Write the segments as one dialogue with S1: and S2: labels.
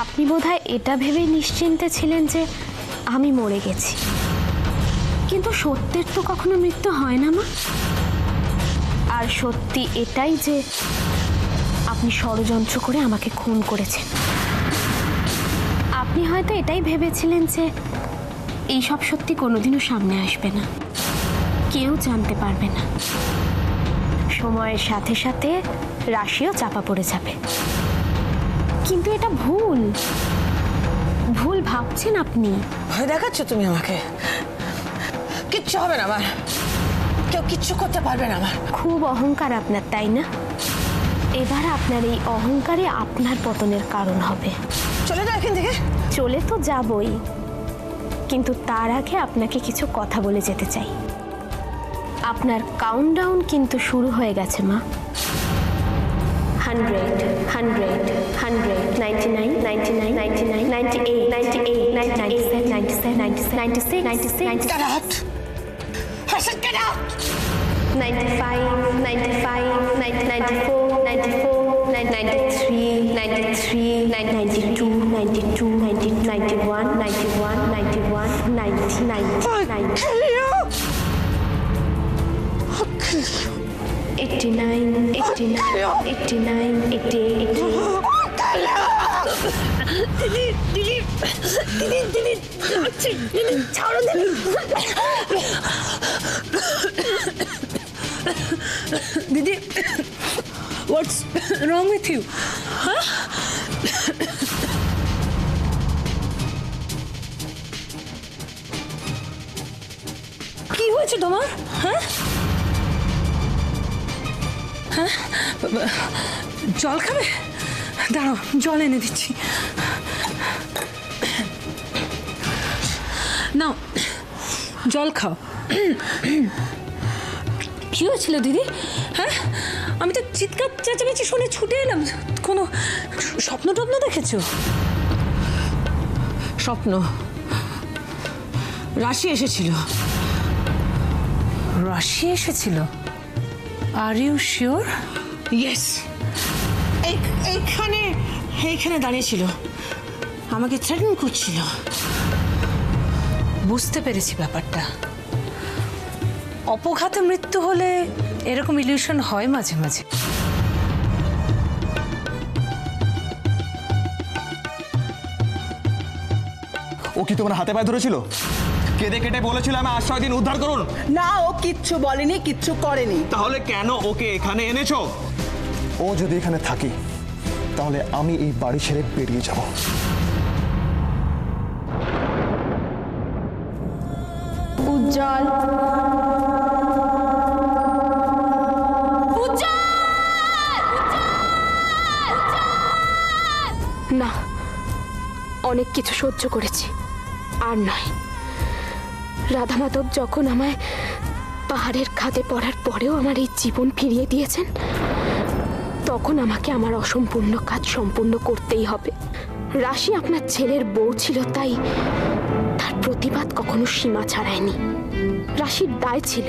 S1: আপনি বোধহয় এটা ভেবে নিশ্চিন্তে ছিলেন যে আমি মরে গেছি, কিন্তু সত্যের তো কখনো মৃত্যু হয় না মা। আর সত্যি এটাই যে আপনি ষড়যন্ত্র করে আমাকে খুন করেছেন। আপনি হয়তো এটাই ভেবেছিলেন যে এই সব সত্যি কোনোদিনও সামনে আসবে না, কেউ জানতে পারবে না, সময়ের সাথে সাথে রাশিও চাপা পড়ে যাবে। কিন্তু এটা ভুল ভুল ভাবছেন আপনি।
S2: ভয় দেখাচ্ছ তুমি আমাকে? কিচ্ছু হবে না আমার, কেউ কিচ্ছু করতে পারবে না আমার।
S1: খুব অহংকার আপনার, তাই না? এবার আপনার এই অহংকারে আপনার পতনের কারণ হবে।
S2: চলে যাও এখান থেকে।
S1: চলে তো যাবই, কিন্তু তার আগে আপনাকে কিছু কথা বলে যেতে চাই। আপনার কাউন্টডাউন কিন্তু শুরু হয়ে গেছে মা। 100, 100, 100, 99, 99, 99, 98, 98, 97, 97, 96, 96,
S2: Get out! I said get out!
S1: 95, 95, 94, 94, 93, 93, 92, 92, 91, 91, 91, 90, 90, 89, 89, 89, 88, 88. ছাড়ো দিদি।
S3: Didi, what's wrong with you? Huh? কি হয়েছে তোমার? হ্যাঁ হ্যাঁ, জল খাবে? দাঁড়াও, জল এনে দিচ্ছি। নাও জল খাও। কি হয়েছিল দিদি? হ্যাঁ, আমি তো চিৎকার চেঁচামেচি শুনে ছুটে এলাম। কোনো স্বপ্ন টপ্ন দেখেছো?
S2: স্বপ্ন? রাশি এসেছিল।
S3: রাশি এসেছিল? Are you sure?
S2: ইয়েস। এইখানে দাঁড়িয়েছিল, আমাকে থ্রেটেন করছিল।
S3: বুঝতে পেরেছি ব্যাপারটা। অপঘাতে মৃত্যু হলে এরকম ইলিউশন হয় মাঝে মাঝে।
S4: ও কি তোমার হাতে পায়ে ধরেছিল? কেঁদে কেটে বলেছিল আমি আশ্রয় দিন, উদ্ধার করুন?
S5: না, ও কিচ্ছু বলেনি, কিচ্ছু করেনি।
S4: তাহলে কেন ওকে এখানে এনেছো? ও যদি এখানে থাকে তাহলে আমি এই বাড়ি ছেড়ে বেরিয়ে যাব।
S1: উজ্জ্বল, না, অনেক কিছু সহ্য করেছি, আর নয়। রাধা মাধব যখন আমায় পাহাড়ের খাদে পড়ার পরেও আমার এই জীবন ফিরিয়ে দিয়েছেন, তখন আমাকে আমার অসম্পূর্ণ কাজ সম্পূর্ণ করতেই হবে। রাশি আপনার ছেলের বউ ছিল, তাই তার প্রতিবাদ কখনো সীমা ছাড়ায়নি। রাশির দায় ছিল,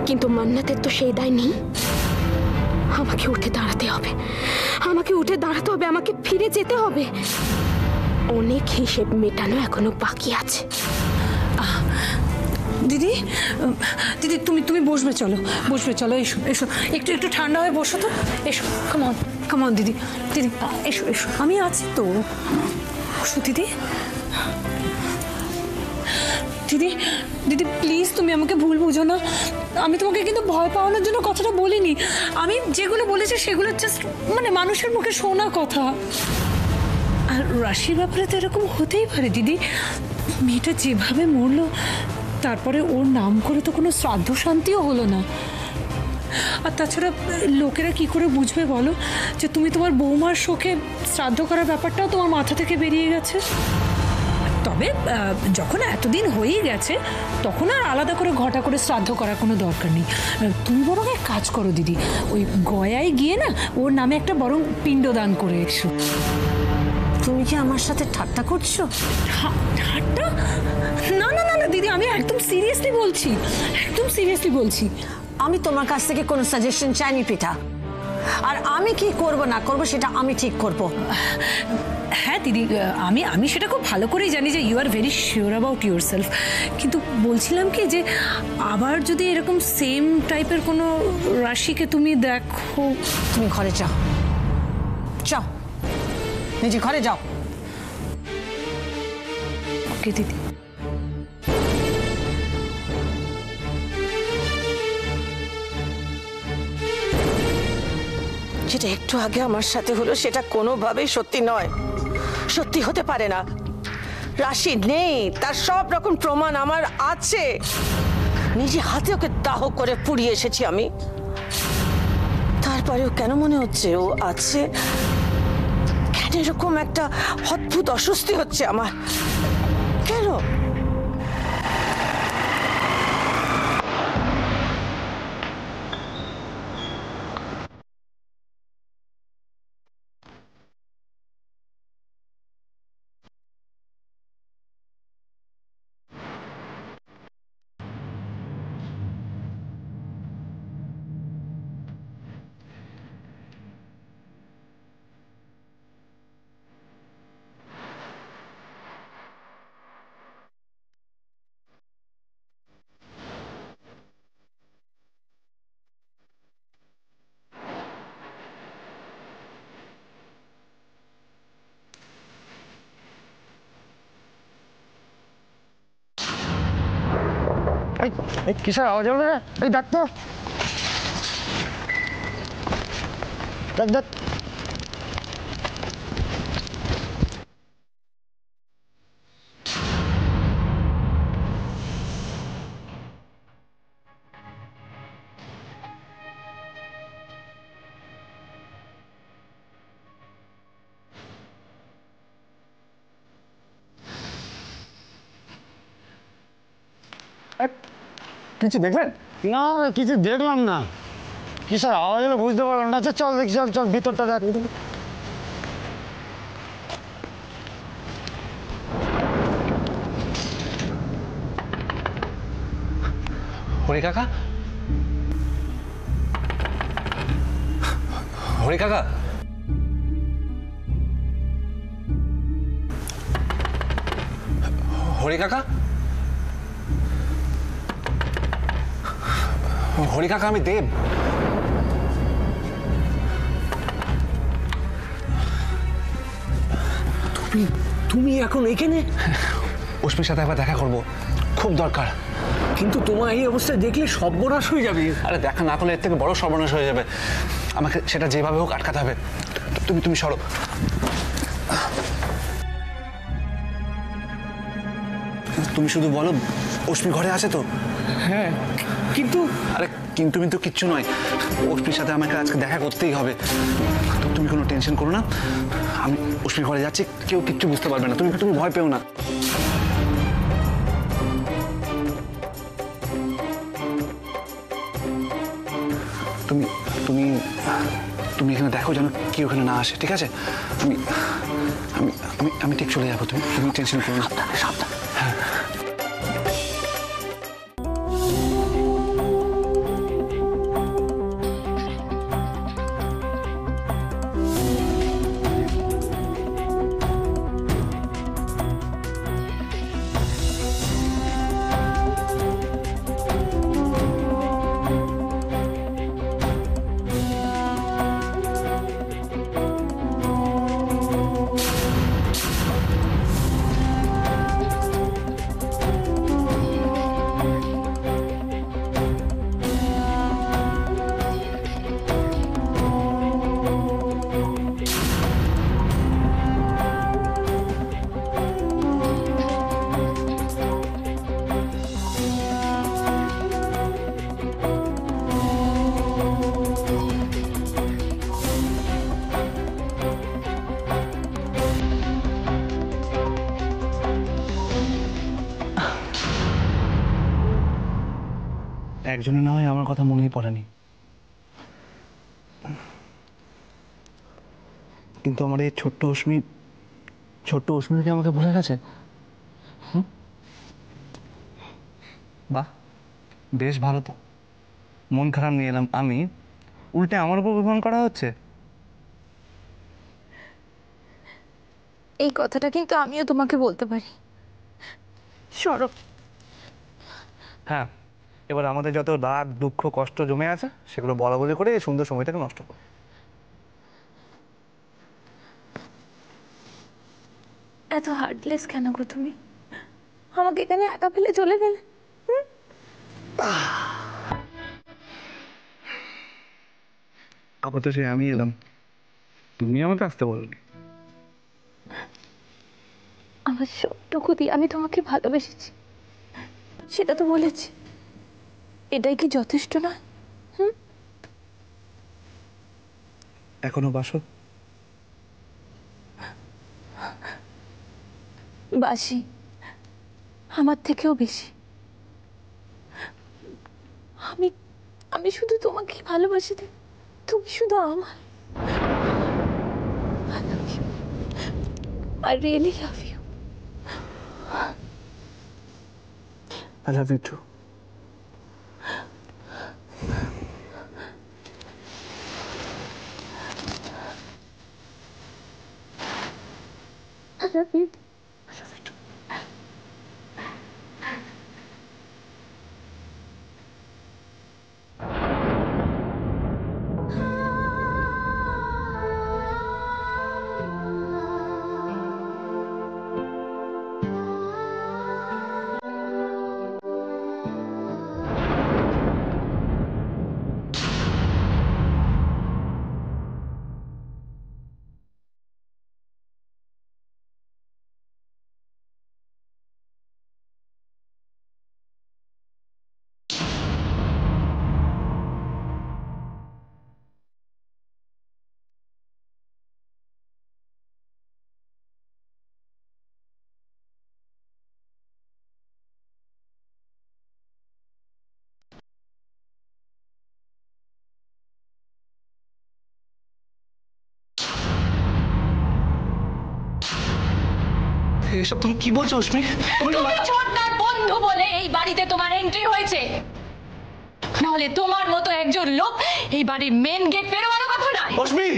S1: কিন্তু মান্নাতের তো সেই দায় নেই। আমাকে উঠে দাঁড়াতে হবে, আমাকে উঠে দাঁড়াতে হবে, আমাকে ফিরে যেতে হবে। অনেক হিসেব মেটানো এখনো বাকি আছে।
S3: দিদি, দিদি তুমি বসবে, চলো বসবে, চলো, এসো এসো, একটু একটু ঠান্ডা হয়ে বসো তো, এসো, কামন কামন দিদি, দিদি এসো এসো, আমি আছি তো, বসো দিদি। দিদি দিদি প্লিজ, তুমি আমাকে ভুল বুঝো না। আমি তোমাকে কিন্তু ভয় পাওয়ানোর জন্য কথাটা বলিনি। আমি যেগুলো বলেছি সেগুলো জাস্ট মানে মানুষের মুখে শোনা কথা। আর রাশির ব্যাপারে তো এরকম হতেই পারে দিদি। মেয়েটা যেভাবে মরলো, তারপরে ওর নাম করে তো কোনো শ্রাদ্ধ শান্তিও হলো না। আর তাছাড়া লোকেরা কি করে বুঝবে বলো যে তুমি তোমার বৌমার শোকে শ্রাদ্ধ করার ব্যাপারটাও তোমার মাথা থেকে বেরিয়ে গেছে? তবে যখন এতদিন হয়েই গেছে, তখন আর আলাদা করে ঘটা করে শ্রাদ্ধ করার কোনো দরকার নেই। তুমি বরং এক কাজ করো দিদি, ওই গয়ায় গিয়ে না ওর নামে একটা বরং পিণ্ডদান করে এসো।
S2: তুমি কি আমার সাথে ঠাট্টা করছো?
S3: ঠাট্টা? না না না না দিদি, আমি একদম সিরিয়াসলি বলছি, একদম সিরিয়াসলি বলছি।
S2: আমি তোমার কাছ থেকে কোনো সাজেশন চাইনি পিতা, আর আমি কি করব না করব সেটা আমি ঠিক করব।
S3: হ্যাঁ দিদি, আমি আমি সেটা খুব ভালো করেই জানি যে you are very sure about yourself, কিন্তু বলছিলাম কি যে আবার যদি এরকম সেম টাইপের কোনো রাশিকে তুমি দেখো।
S2: তুমি ঘরে যাও, যাও, নিজে ঘরে যাও।
S3: ওকে দিদি।
S2: যেটা একটু আগে আমার সাথে হলো সেটা কোনোভাবেই সত্যি নয়, সত্যি হতে পারে না। রাশি নেই, তার সব রকম প্রমাণ আমার আছে। নিজে হাতে ওকে দাহ করে পুড়িয়ে এসেছি আমি। তারপরেও কেন মনে হচ্ছে ও আছে? কেন এরকম একটা অদ্ভুত অস্বস্তি হচ্ছে আমার? কেন?
S6: কিসের আওয়াজ হলো রে? এই দেখ তো, দেখ দেখ। কিছু দেখলেন? না, কিছু দেখলাম না। কিসের আওয়াজ হলো বুঝতে পারলাম না। চল দেখি, চল চল ভিতরটা দেখ।
S7: হরি কাকা, হরি কাকা, হরি কাকা, হরি কাকা, আমি দেব। তুমি তুমি এখন এখানে? অশ্মির সাথে একবার দেখা করবো, খুব দরকার।
S8: কিন্তু তোমার এই অবস্থায় দেখলে সর্বনাশ হয়ে যাবে।
S7: আরে দেখা না করলে এর থেকে বড় সর্বনাশ হয়ে যাবে। আমাকে সেটা যেভাবে হোক আটকাতে হবে। তুমি তুমি সরো। তুমি শুধু বলো অশ্মি ঘরে আছে তো?
S8: হ্যাঁ, কিন্তু
S7: আরে কিন্তু কিন্তু কিচ্ছু নয়, অশ্মির সাথে আমাকে আজকে দেখা করতেই হবে। তো তুমি কোনো টেনশন করো না, আমি অশ্মির ঘরে যাচ্ছি, কেউ কিচ্ছু বুঝতে পারবে না। তুমি তুমি ভয় পেও না। তুমি তুমি তুমি এখানে দেখো যেন কি ওখানে না আসে, ঠিক আছে? আমি আমি আমি আমি ঠিক চলে যাবো, তুমি তুমি টেনশন করো না। সাবধানে। হ্যাঁ। একজনের না হয় আমার কথা মনেই পড়েনি, কিন্তু আমার এই ছোট্ট অশ্মি কি আমাকে ভুলে গেছে? বাহ, বেশ ভালো তো। মন খারাপ নিয়ে এলাম আমি, উল্টে আমার উপর অভিমান করা হচ্ছে।
S3: এই কথাটা কিন্তু আমিও তোমাকে বলতে পারি। সরব,
S7: হ্যাঁ, এবার আমাদের যত রাগ দুঃখ কষ্ট জমে আছে সেগুলো বলা বলি করে এই সুন্দর সময়টাকে নষ্ট করো।
S3: এত হার্টলেস কেন গো তুমি? আমাকে এখানে একা ফেলে চলে গেলে।
S7: আপাতত সে আমি এলাম, তুমি আমাকে আসতে বলোনি।
S3: আমার সবটুকু দিয়ে আমি তোমাকে ভালোবেসেছি, সেটা তো বলেছি। এটাই কি যথেষ্ট নয়?
S7: এখনো বাসো?
S3: বাসি, আমার থেকেও বেশি। আমি আমি শুধু তোমাকেই ভালোবাসি, তুমি শুধু আমার। I love you. I really love you.
S7: I love you too.
S3: I love you.
S7: I love you too. এসব তুমি কি বলছো অশ্মি?
S1: তুমি ছোটকার বন্ধু বলে এই বাড়িতে তোমার এন্ট্রি হয়েছে, নাহলে তোমার মতো একজন লোক এই বাড়ির মেন গেট পেরোনোর কথা না।
S7: অশ্মি!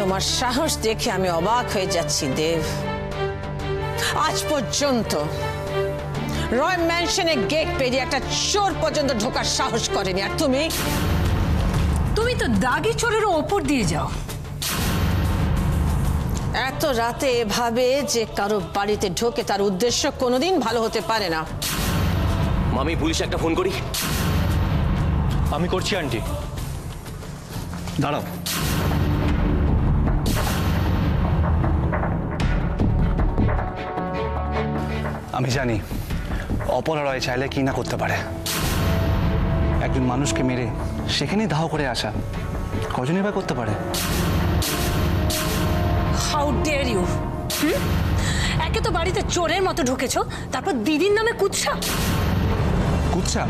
S2: তোমার সাহস দেখে আমি অবাক হয়ে যাচ্ছি দেব। আজ পর্যন্ত রয় ম্যানশনের গেট পেরিয়ে একটা চোর পর্যন্ত ঢোকার সাহস করেনি, আর তুমি
S3: তুমি তো দাগি চোরের ওপর দিয়ে যাও।
S2: এত রাতে এভাবে যে কারো বাড়িতে ঢোকে তার উদ্দেশ্য কোনোদিন ভালো হতে পারে না।
S9: মামি, পুলিশে একটা ফোন করি। আমি করছি আন্টি।
S7: দাঁড়াও, আমি জানি অপরা রয় চাইলে কি না করতে পারে। একজন মানুষকে মেরে সেখানেই দাহ করে আসা কজনই বা করতে পারে?
S3: How dare you! একে তো বাড়িতে চোরের মতো ঢুকেছো, তারপর দিদির নামে কুৎসা।
S7: কুৎসা?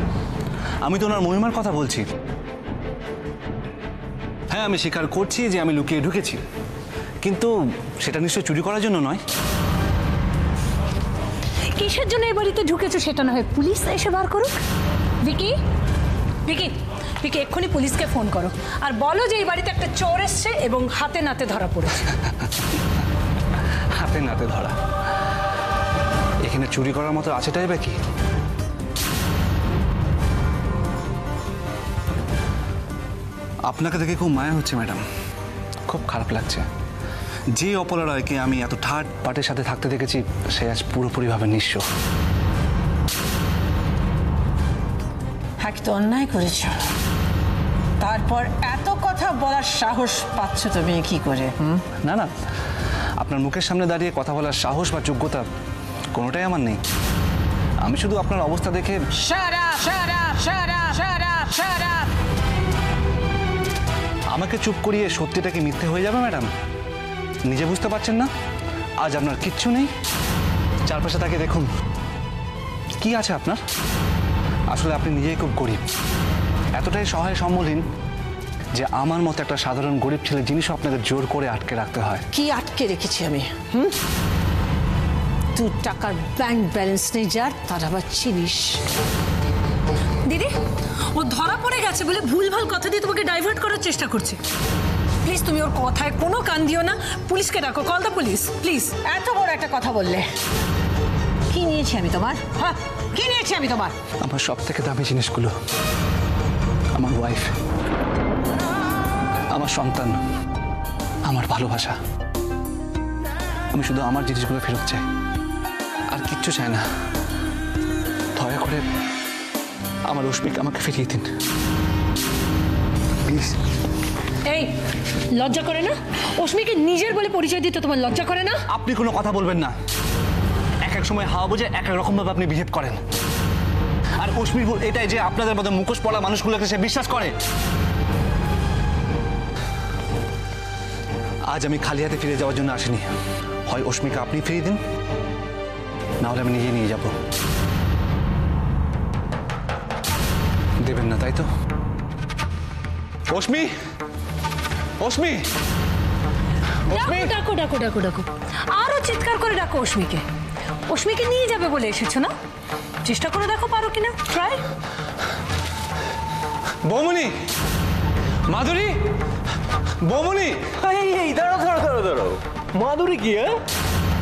S7: আমি তো ওনার মহিমার কথা বলছি। হ্যাঁ, আমি স্বীকার করছি যে আমি লুকিয়ে ঢুকেছি, কিন্তু সেটা নিশ্চয় চুরি করার জন্য নয়।
S3: কিসের জন্য এই বাড়িতে ঢুকেছো সেটা না হয় পুলিশ এসে বার করুক। ভিকি, ভিকি, ভিকি, এক্ষুনি পুলিশকে ফোন করো আর বলো যে এই বাড়িতে একটা চোর এসছে এবং হাতে নাতে ধরা পড়েছে।
S7: হাতে নাতে ধরা? এখানে চুরি করার মতো আছেটাই বা কি? আপনাকে দেখে খুব মায়া হচ্ছে ম্যাডাম, খুব খারাপ লাগছে। যে অপরাধকে আমি এত ঠাট পাটের সাথে থাকতে দেখেছি সে আজ পুরোপুরিভাবে নিঃস্ব।
S5: হ্যাঁ, তো অন্যায় করেছ, তারপর এত কথা বলার সাহস পাচ্ছ তুমি কি করে?
S7: না না, আপনার মুখের সামনে দাঁড়িয়ে কথা বলার সাহস বা যোগ্যতা কোনোটাই আমার নেই। আমি শুধু আপনার অবস্থা দেখে
S5: Shut up, shut up, shut up, shut up, shut up!
S7: আমাকে চুপ করিয়ে সত্যিটা কি মিথ্যে হয়ে যাবে ম্যাডাম? নিজে বুঝতে পারছেন না আজ আপনার কিচ্ছু নেই? চারপাশে তাকে দেখুন, কি আছে আপনার? আসলে আপনি নিজেই খুব গরিব, এতটাই সহায় সম্বলহীন যে আমার মতো একটা সাধারণ গরিব ছেলে জিনিসও আপনাকে জোর করে আটকে রাখতে হয়।
S5: কি আটকে রেখেছি আমি? তুই টাকার ব্যাংক ব্যালেন্স নেই যার, তার আবার চিনিস?
S3: দিদি, ও ধরা পড়ে গেছে বলে ভুলভাল কথা দিয়ে তোমাকে ডাইভার্ট করার চেষ্টা করছে। প্লিজ তুমি ওর কথায় কোনো কান দিও না। পুলিশকে ডাকো, কল দ্য পুলিশ প্লিজ।
S5: এত বড় একটা কথা বললে। কি নিয়েছি আমি তোমার? হ্যাঁ, কি নিয়েছি আমি তোমার?
S7: আমার সব থেকে দামি জিনিসগুলো, আমার ওয়াইফ, আমার সন্তান, আমার ভালোবাসা। আমি শুধু আমার জিনিসগুলো ফেরত চাই, আর কিচ্ছু চাই না। দয়া করে আমার রশ্মিকে আমাকে ফিরিয়ে দিন প্লিজ।
S3: এই, লজ্জা করে না? অস্মিকে নিজের বলে পরিচয় দিতে তোমার লজ্জা করে না?
S7: আপনি কোনো কথা বলবেন না। এক এক সময় হাওয়া বোঝে এক এক রকমভাবে আপনি বিহেভ করেন। আর অস্মির ভুল এটাই যে আপনাদের মধ্যে মুখোশ পড়া মানুষগুলোকে সে বিশ্বাস করে। আজ আমি খালি হাতে ফিরে যাওয়ার জন্য আসিনি। হয় অস্মিকে আপনি ফিরিয়ে দিন, না হলে আমি নিজে নিয়ে যাব। দেবেন না তাই তো? অস্মি, অস্মি, অস্মি!
S3: ডাকো ডাকো ডাকো ডাকো, আরো চিৎকার করে ডাকো অস্মিকে। অস্মিকে নিয়ে যাবে বলে এসেছো না? চেষ্টা করে দেখো পারো কিনা, ট্রাই।
S7: বৌমনি, মাধুরী, বৌমনি!
S8: এই দাঁড়াও দাঁড়াও দাঁড়াও দাঁড়াও, মাধুরী কি? হ্যাঁ,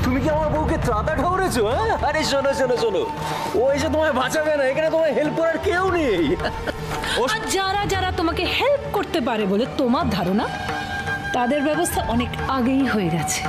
S8: তুমি কি আমার বউকে ত্রাতা ঠাউরেছো? হ্যাঁ, আরে শোনো শোনো শোনো, ও এসে তোমায় বাঁচাবে না, এখানে তোমায় হেল্প করার কেউ নেই।
S3: আর যারা যারা তোমাকে হেল্প করতে পারে বলে তোমার ধারণা, তাদের ব্যবস্থা অনেক আগেই হয়ে গেছে।